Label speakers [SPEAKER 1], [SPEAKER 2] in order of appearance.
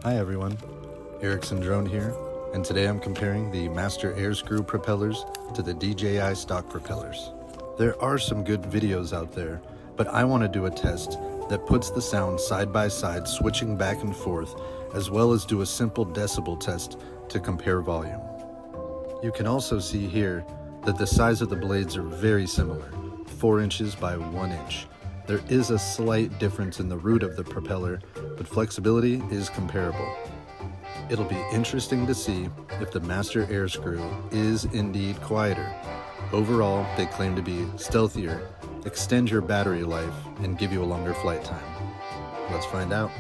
[SPEAKER 1] Hi everyone, Ericsson Drone here, and today I'm comparing the Master Airscrew propellers to the DJI stock propellers. There are some good videos out there, but I want to do a test that puts the sound side by side switching back and forth, as well as do a simple decibel test to compare volume. You can also see here that the size of the blades are very similar, 4 inches by 1 inch. There is a slight difference in the root of the propeller, but flexibility is comparable. It'll be interesting to see if the Master Airscrew is indeed quieter. Overall, they claim to be stealthier, extend your battery life, and give you a longer flight time. Let's find out.